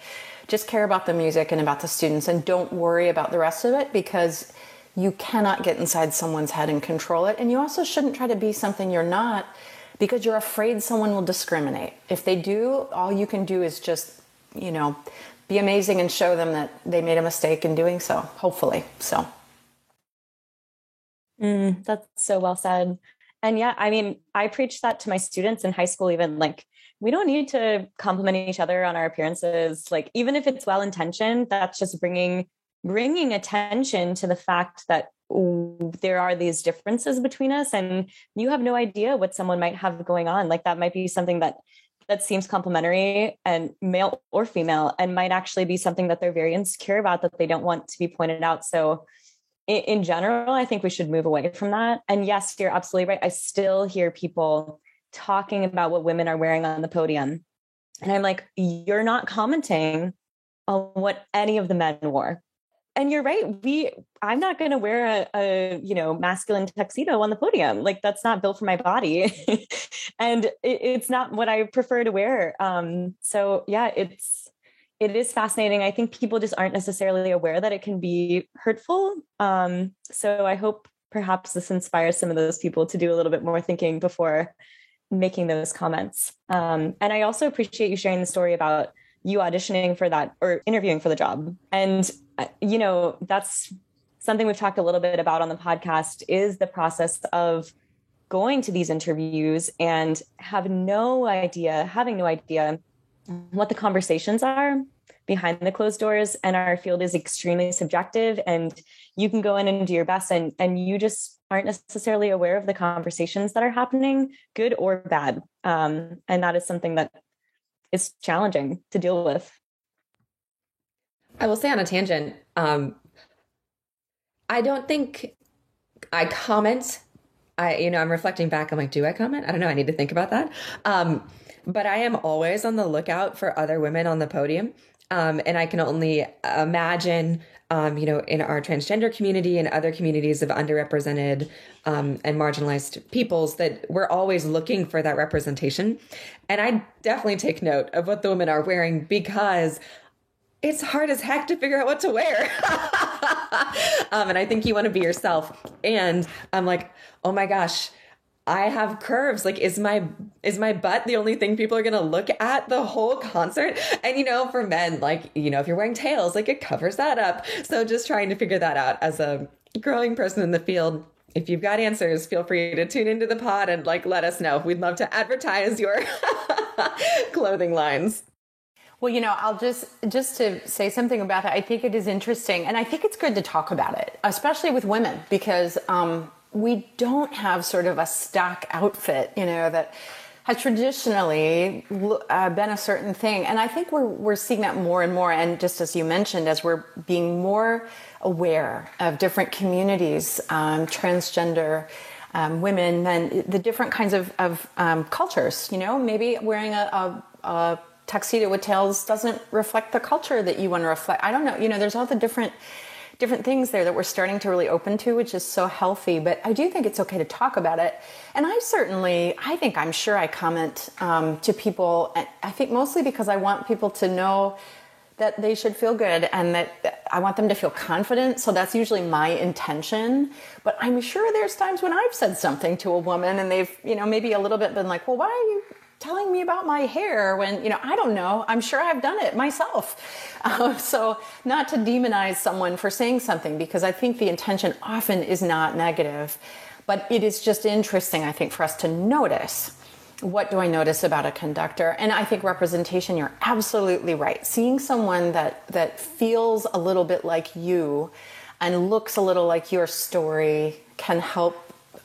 Just care about the music and about the students, and don't worry about the rest of it, because you cannot get inside someone's head and control it. And you also shouldn't try to be something you're not, because you're afraid someone will discriminate. If they do, all you can do is just, be amazing and show them that they made a mistake in doing so, hopefully. So. That's so well said. And yeah, I mean, I preach that to my students in high school, even we don't need to compliment each other on our appearances. Even if it's well-intentioned, that's just bringing attention to the fact that there are these differences between us, and you have no idea what someone might have going on. That might be something that seems complimentary, and male or female, and might actually be something that they're very insecure about, that they don't want to be pointed out. So in general, I think we should move away from that. And yes, you're absolutely right. I still hear people talking about what women are wearing on the podium. And I'm like, you're not commenting on what any of the men wore. And you're right. I'm not going to wear a masculine tuxedo on the podium. That's not built for my body. And it's not what I prefer to wear. So yeah, it is fascinating. I think people just aren't necessarily aware that it can be hurtful. So I hope perhaps this inspires some of those people to do a little bit more thinking before making those comments. And I also appreciate you sharing the story about you auditioning for that, or interviewing for the job. And, that's something we've talked a little bit about on the podcast, is the process of going to these interviews and having no idea what the conversations are behind the closed doors. And our field is extremely subjective, and you can go in and do your best, and you just aren't necessarily aware of the conversations that are happening, good or bad. And that is something that is challenging to deal with. I will say, on a tangent, I don't think I comment. I'm reflecting back. I'm like, do I comment? I don't know. I need to think about that. But I am always on the lookout for other women on the podium. And I can only imagine, in our transgender community and other communities of underrepresented and marginalized peoples, that we're always looking for that representation. And I definitely take note of what the women are wearing, because it's hard as heck to figure out what to wear. And I think you want to be yourself. And I'm like, oh my gosh, I have curves. Is my butt the only thing people are going to look at the whole concert? And, for men, if you're wearing tails, it covers that up. So just trying to figure that out as a growing person in the field. If you've got answers, feel free to tune into the pod and let us know. We'd love to advertise your clothing lines. Well, I'll just to say something about that. I think it is interesting, and I think it's good to talk about it, especially with women, because we don't have sort of a stock outfit, that has traditionally been a certain thing. And I think we're seeing that more and more. And just as you mentioned, as we're being more aware of different communities, transgender women, and the different kinds of cultures, maybe wearing a tuxedo with tails doesn't reflect the culture that you want to reflect. I don't know. There's all the different different things there that we're starting to really open to, which is so healthy. But I do think it's okay to talk about it. And I'm sure I comment to people, I think mostly because I want people to know that they should feel good and that I want them to feel confident. So that's usually my intention. But I'm sure there's times when I've said something to a woman and they've, maybe a little bit been like, well, why are you telling me about my hair when, I don't know. I'm sure I've done it myself. So not to demonize someone for saying something, because I think the intention often is not negative, but it is just interesting, I think, for us to notice. What do I notice about a conductor? And I think representation, you're absolutely right. Seeing someone that feels a little bit like you and looks a little like your story can help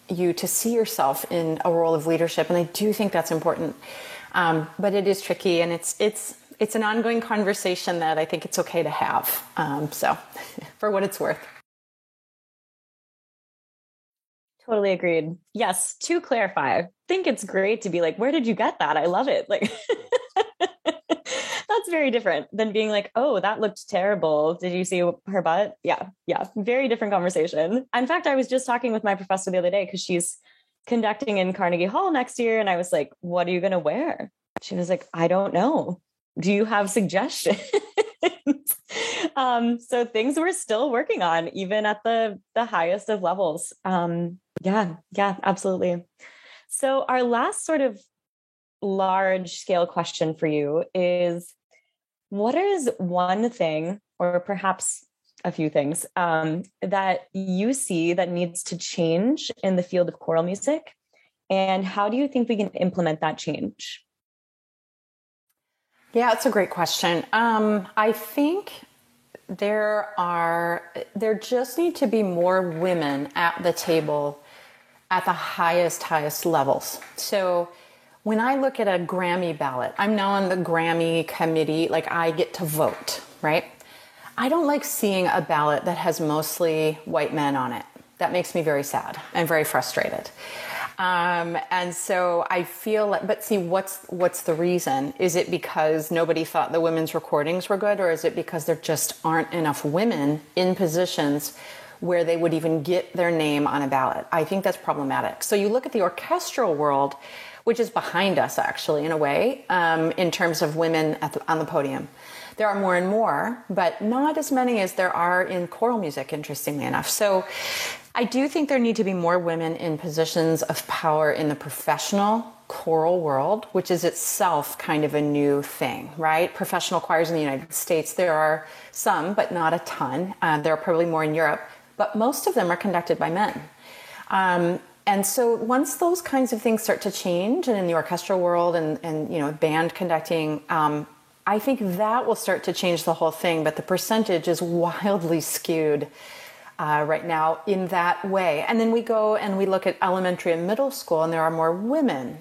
you to see yourself in a role of leadership. And I do think that's important. But it is tricky, and it's an ongoing conversation that I think it's okay to have. So for what it's worth. Totally agreed. Yes. To clarify, I think it's great to be like, where did you get that? I love it. Like, that's very different than being like, oh, that looked terrible. Did you see her butt? Yeah. Yeah. Very different conversation. In fact, I was just talking with my professor the other day because she's conducting in Carnegie Hall next year. And I was like, what are you going to wear? She was like, I don't know. Do you have suggestions? So things we're still working on, even at the highest of levels. Yeah, absolutely. So our last sort of large scale question for you is, what is one thing, or perhaps a few things, that you see that needs to change in the field of choral music? And how do you think we can implement that change? Yeah, that's a great question. I think there just need to be more women at the table at the highest levels. So when I look at a Grammy ballot, I'm now on the Grammy committee, like I get to vote, right? I don't like seeing a ballot that has mostly white men on it. That makes me very sad and very frustrated. And so I feel like, but see, what's the reason? Is it because nobody thought the women's recordings were good, or is it because there just aren't enough women in positions where they would even get their name on a ballot? I think that's problematic. So you look at the orchestral world, which is behind us actually in a way, in terms of women on the podium. There are more and more, but not as many as there are in choral music, interestingly enough. So I do think there need to be more women in positions of power in the professional choral world, which is itself kind of a new thing, right? Professional choirs in the United States, there are some, but not a ton. There are probably more in Europe, but most of them are conducted by men. And so once those kinds of things start to change, and in the orchestral world and band conducting, I think that will start to change the whole thing. But the percentage is wildly skewed right now in that way. And then we go and we look at elementary and middle school, and there are more women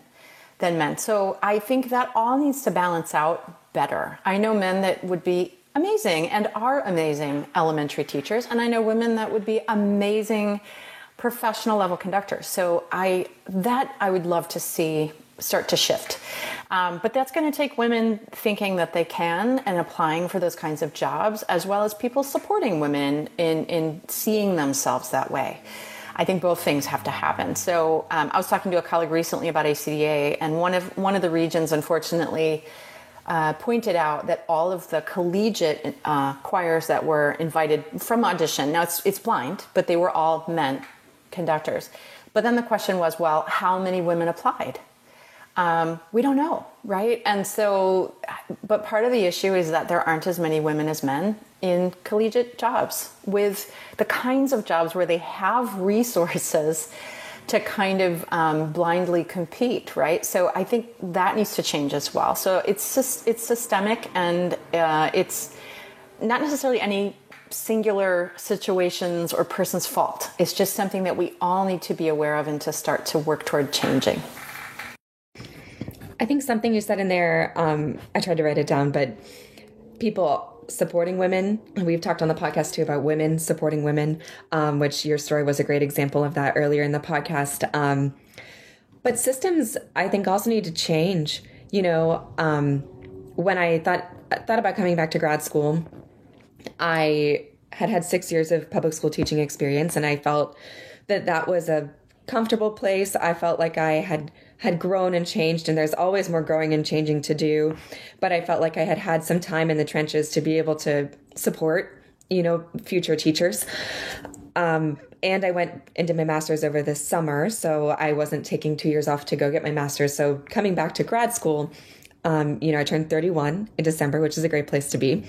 than men. So I think that all needs to balance out better. I know men that would be amazing and are amazing elementary teachers, and I know women that would be amazing professional level conductors. So I would love to see start to shift. But that's going to take women thinking that they can and applying for those kinds of jobs, as well as people supporting women in seeing themselves that way. I think both things have to happen. So I was talking to a colleague recently about ACDA, and one of the regions, unfortunately, pointed out that all of the collegiate choirs that were invited from audition, now it's blind, but they were all men conductors. But then the question was, well, how many women applied? We don't know, right? And so, but part of the issue is that there aren't as many women as men in collegiate jobs, with the kinds of jobs where they have resources to kind of blindly compete, right? So I think that needs to change as well. So it's systemic, and it's not necessarily any singular situations or person's fault. It's just something that we all need to be aware of and to start to work toward changing. I think something you said in there, I tried to write it down, but people supporting women. We've talked on the podcast too about women supporting women, which your story was a great example of that earlier in the podcast. But systems, I think, also need to change. When I thought about coming back to grad school, I had 6 years of public school teaching experience, and I felt that that was a comfortable place. I felt like I had grown and changed, and there's always more growing and changing to do. But I felt like I had some time in the trenches to be able to support, future teachers. And I went into my master's over this summer, so I wasn't taking 2 years off to go get my master's. So coming back to grad school, I turned 31 in December, which is a great place to be.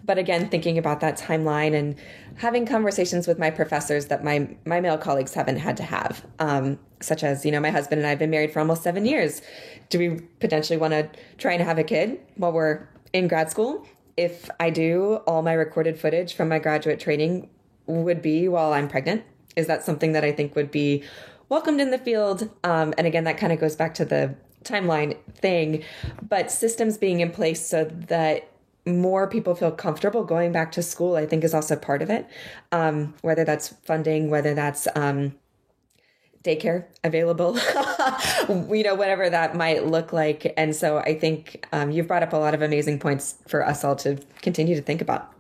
But again, thinking about that timeline and having conversations with my professors that my male colleagues haven't had to have, such as, my husband and I have been married for almost 7 years. Do we potentially want to try and have a kid while we're in grad school? If I do, all my recorded footage from my graduate training would be while I'm pregnant. Is that something that I think would be welcomed in the field? And again, that kind of goes back to the timeline thing, but systems being in place so that more people feel comfortable going back to school, I think is also part of it. Whether that's funding, whether that's daycare available, whatever that might look like. And so I think you've brought up a lot of amazing points for us all to continue to think about.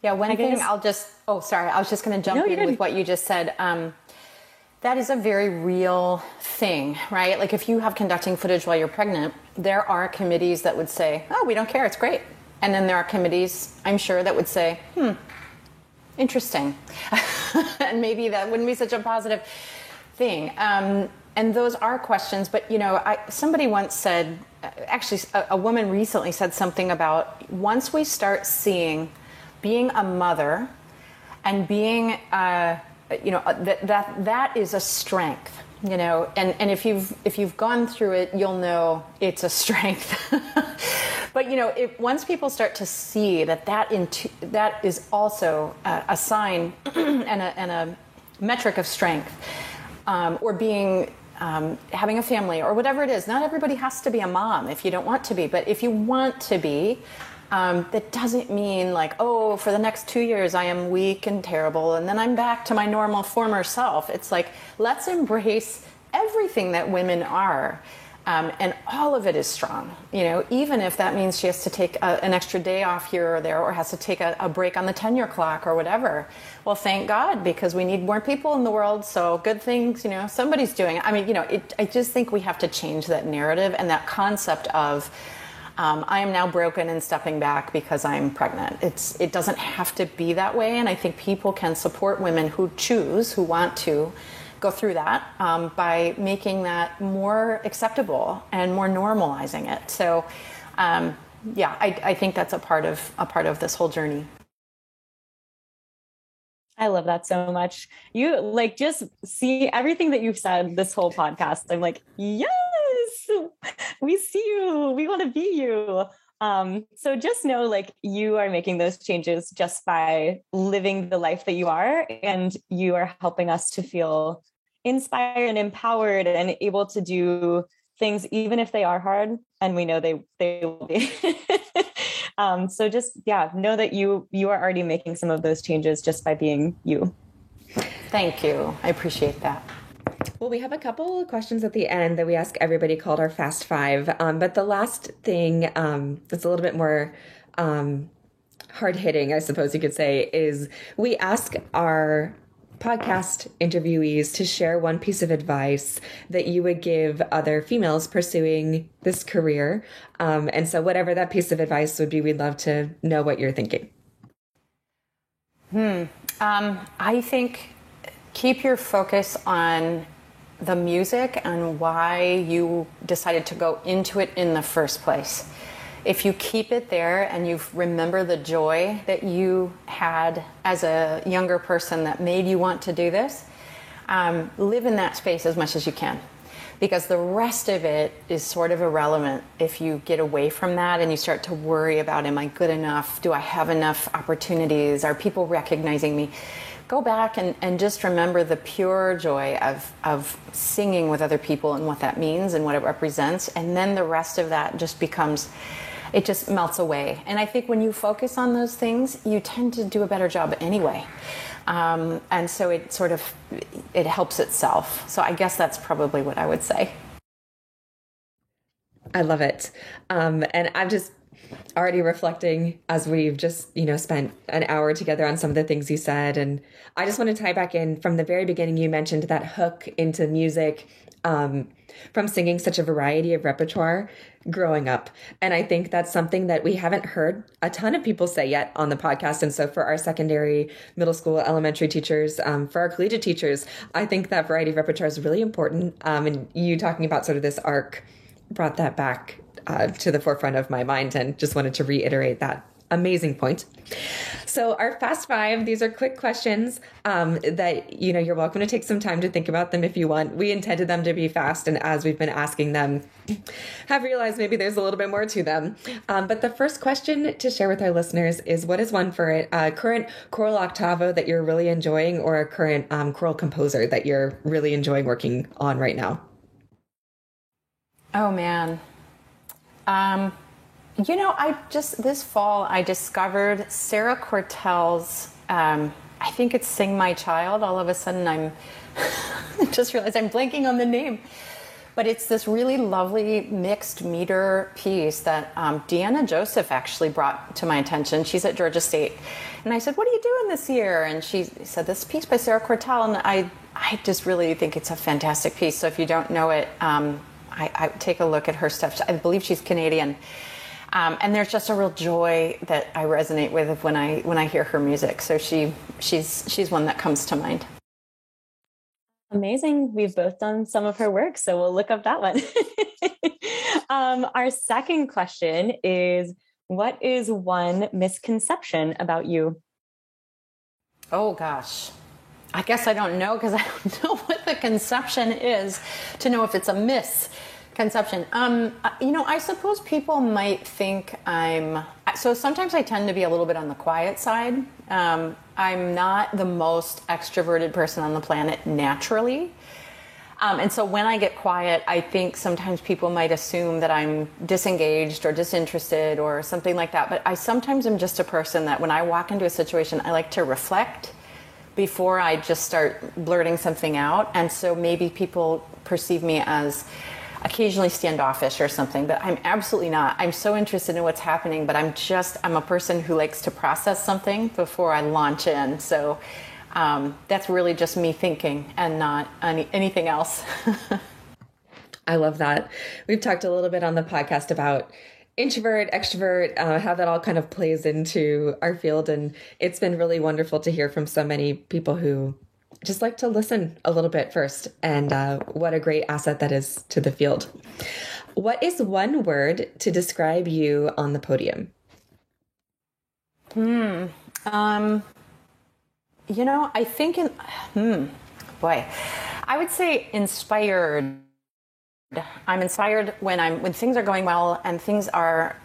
Yeah, one thing I was just going to jump in with what you just said. That is a very real thing, right? Like if you have conducting footage while you're pregnant, there are committees that would say, oh, we don't care, it's great. And then there are committees, I'm sure, that would say, interesting. And maybe that wouldn't be such a positive thing. And those are questions, but somebody once said, actually a woman recently said something about once we start seeing being a mother and being that is a strength, and if you've gone through it, you'll know it's a strength. But once people start to see that is also a sign and a metric of strength, or being having a family or whatever it is. Not everybody has to be a mom if you don't want to be, but if you want to be. That doesn't mean like, oh, for the next 2 years I am weak and terrible and then I'm back to my normal former self. It's like, let's embrace everything that women are. And all of it is strong, even if that means she has to take an extra day off here or there, or has to take a break on the tenure clock or whatever. Well, thank God, because we need more people in the world. So good things, somebody's doing it. I mean, I just think we have to change that narrative and that concept of, I am now broken and stepping back because I'm pregnant. It doesn't have to be that way. And I think people can support women who want to go through that by making that more acceptable and more normalizing it. So, I think that's a part of this whole journey. I love that so much. You just see everything that you've said this whole podcast. I'm like, yes, we see you. We want to be you. So just know you are making those changes just by living the life that you are, and you are helping us to feel inspired and empowered and able to do things, even if they are hard. And we know they will be. So just, know that you are already making some of those changes just by being you. Thank you. I appreciate that. Well, we have a couple of questions at the end that we ask everybody called our Fast Five. But the last thing that's a little bit more hard-hitting, I suppose you could say, is we ask our podcast interviewees to share one piece of advice that you would give other females pursuing this career. And so whatever that piece of advice would be, we'd love to know what you're thinking. I think keep your focus on the music and why you decided to go into it in the first place. If you keep it there and you remember the joy that you had as a younger person that made you want to do this, live in that space as much as you can. Because the rest of it is sort of irrelevant if you get away from that and you start to worry about, am I good enough? Do I have enough opportunities? Are people recognizing me? Go back and just remember the pure joy of singing with other people and what that means and what it represents. And then the rest of that just becomes, it just melts away. And I think when you focus on those things, you tend to do a better job anyway. And so it helps itself. So I guess that's probably what I would say. I love it. And I'm just already reflecting as we've just, spent an hour together on some of the things you said. And I just want to tie back in from the very beginning. You mentioned that hook into music, from singing such a variety of repertoire growing up. And I think that's something that we haven't heard a ton of people say yet on the podcast. And so for our secondary, middle school, elementary teachers, for our collegiate teachers, I think that variety of repertoire is really important. And you talking about sort of this arc brought that back to the forefront of my mind, and just wanted to reiterate that amazing point. So our Fast Five, these are quick questions that, you're welcome to take some time to think about them if you want. We intended them to be fast, and as we've been asking them, have realized maybe there's a little bit more to them. But the first question to share with our listeners is, what is one for a current choral octavo that you're really enjoying, or a current choral composer that you're really enjoying working on right now? Oh, man. This fall, I discovered Sarah Cortell's, I think it's Sing My Child. All of a sudden I just realized I'm blanking on the name. But it's this really lovely mixed meter piece that Deanna Joseph actually brought to my attention. She's at Georgia State. And I said, what are you doing this year? And she said, this piece by Sarah Cortell. And I just really think it's a fantastic piece. So if you don't know it, I take a look at her stuff. I believe she's Canadian. And there's just a real joy that I resonate with when I hear her music. So she's one that comes to mind. Amazing. We've both done some of her work, so we'll look up that one. Our second question is, what is one misconception about you? Oh, gosh. I guess I don't know, because I don't know what the conception is to know if it's a misconception. I suppose people might think so sometimes I tend to be a little bit on the quiet side. I'm not the most extroverted person on the planet naturally. And so when I get quiet, I think sometimes people might assume that I'm disengaged or disinterested or something like that. But I sometimes am just a person that when I walk into a situation, I like to reflect before I just start blurting something out. And so maybe people perceive me as occasionally standoffish or something, but I'm absolutely not. I'm so interested in what's happening, but I'm a person who likes to process something before I launch in. So that's really just me thinking and not anything else. I love that. We've talked a little bit on the podcast about introvert, extrovert, how that all kind of plays into our field. And it's been really wonderful to hear from so many people who just like to listen a little bit first. And what a great asset that is to the field. What is one word to describe you on the podium? I think I would say inspired. I'm inspired when things are going well and things are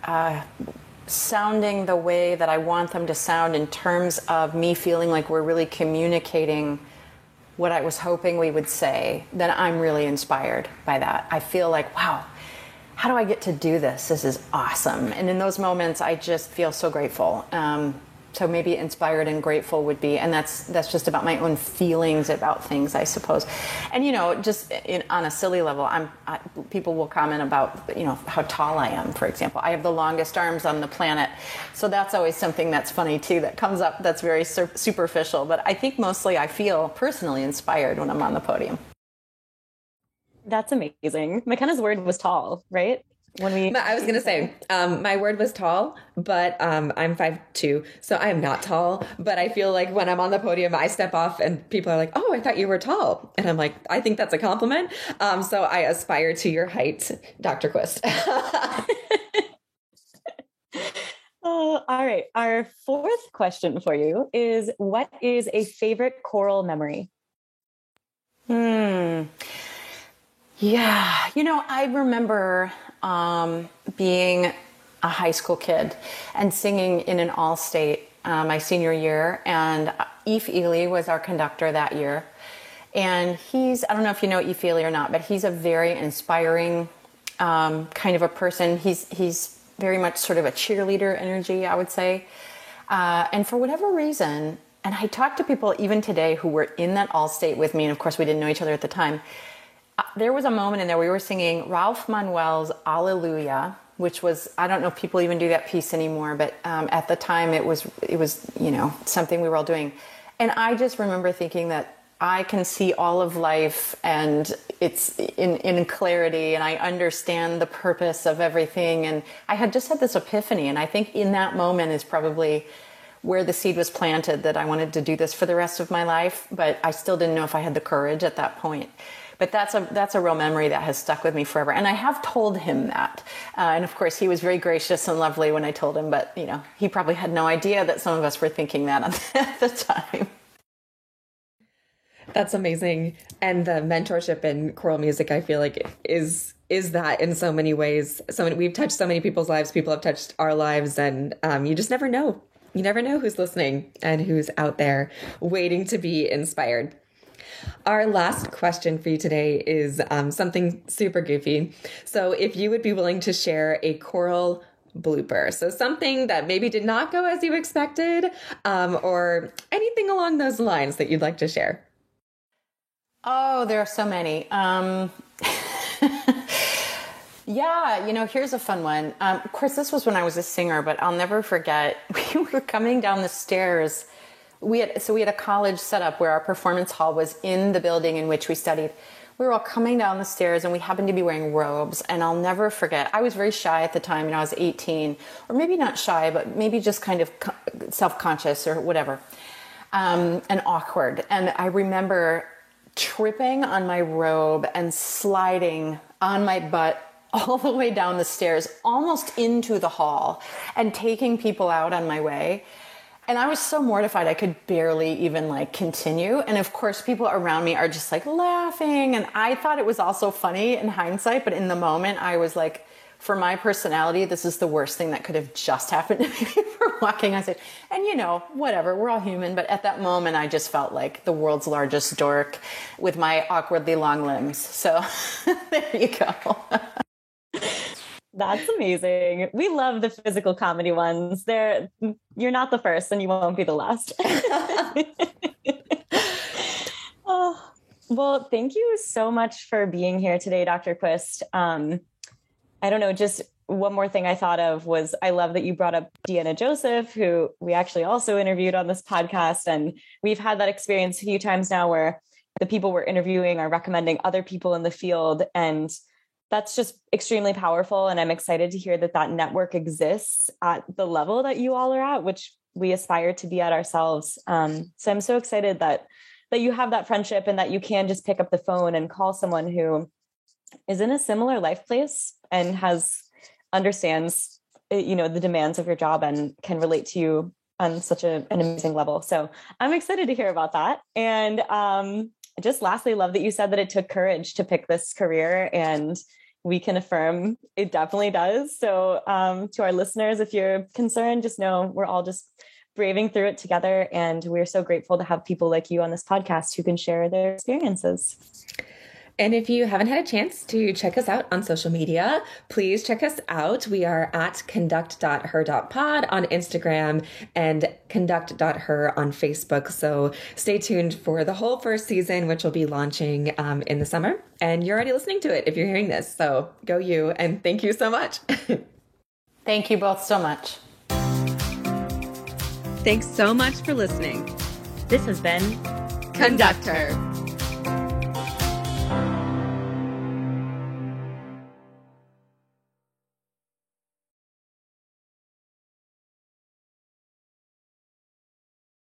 sounding the way that I want them to sound, in terms of me feeling like we're really communicating what I was hoping we would say. Then I'm really inspired by that. I feel like, wow, how do I get to do this? This is awesome. And in those moments, I just feel so grateful. So maybe inspired and grateful would be, and that's just about my own feelings about things, I suppose. And on a silly level, people will comment about how tall I am, for example. I have the longest arms on the planet, so that's always something that's funny too, that comes up. That's very superficial, but I think mostly I feel personally inspired when I'm on the podium. That's amazing. McKenna's word was tall, right? I was going to say, my word was tall, but I'm 5'2", so I am not tall. But I feel like when I'm on the podium, I step off and people are like, "Oh, I thought you were tall," and I'm like, "I think that's a compliment." So I aspire to your height, Dr. Quist. All right. Our fourth question for you is, what is a favorite choral memory? Yeah, I remember being a high school kid and singing in an all-state my senior year, and Eve Ely was our conductor that year. And I don't know if you know Eve Ely or not, but he's a very inspiring kind of a person. He's very much sort of a cheerleader energy, I would say. And for whatever reason, and I talked to people even today who were in that all-state with me, and of course we didn't know each other at the time. There was a moment in there we were singing Ralph Manuel's Alleluia which was, I don't know if people even do that piece anymore, but at the time it was, something we were all doing. And I just remember thinking that I can see all of life and it's in clarity, and I understand the purpose of everything. And I had just had this epiphany. And I think in that moment is probably where the seed was planted that I wanted to do this for the rest of my life. But I still didn't know if I had the courage at that point. But that's a real memory that has stuck with me forever. And I have told him that. And of course, he was very gracious and lovely when I told him. But, he probably had no idea that some of us were thinking that at the time. That's amazing. And the mentorship in choral music, I feel like is that in so many ways. We've touched so many people's lives. People have touched our lives, and you just never know. You never know who's listening and who's out there waiting to be inspired. Our last question for you today is something super goofy. So if you would be willing to share a choral blooper, so something that maybe did not go as you expected, or anything along those lines that you'd like to share. Oh, there are so many. Yeah, here's a fun one. Of course, this was when I was a singer, but I'll never forget. We were coming down the stairs. We had a college setup where our performance hall was in the building in which we studied. We were all coming down the stairs, and we happened to be wearing robes. And I'll never forget. I was very shy at the time, and I was 18, or maybe not shy, but maybe just kind of self-conscious or whatever, and awkward. And I remember tripping on my robe and sliding on my butt all the way down the stairs, almost into the hall, and taking people out on my way. And I was so mortified I could barely even continue. And of course, people around me are just laughing. And I thought it was also funny in hindsight, but in the moment I was like, for my personality, this is the worst thing that could have just happened to me for walking on stage. And whatever, we're all human. But at that moment, I just felt like the world's largest dork with my awkwardly long limbs. So there you go. That's amazing. We love the physical comedy ones. You're not the first, and you won't be the last. Oh, well, thank you so much for being here today, Dr. Quist. I don't know, just one more thing I thought of was I love that you brought up Deanna Joseph, who we actually also interviewed on this podcast. And we've had that experience a few times now where the people we're interviewing are recommending other people in the field. And that's just extremely powerful. And I'm excited to hear that network exists at the level that you all are at, which we aspire to be at ourselves. So I'm so excited that you have that friendship and that you can just pick up the phone and call someone who is in a similar life place and understands, the demands of your job and can relate to you on such an amazing level. So I'm excited to hear about that. And just lastly, love that you said that it took courage to pick this career, and we can affirm it definitely does. So to our listeners, if you're concerned, just know we're all just braving through it together. And we're so grateful to have people like you on this podcast who can share their experiences. And if you haven't had a chance to check us out on social media, please check us out. We are at conduct.her.pod on Instagram and conduct.her on Facebook. So stay tuned for the whole first season, which will be launching in the summer. And you're already listening to it if you're hearing this. So go you, and thank you so much. Thank you both so much. Thanks so much for listening. This has been Conduct Her.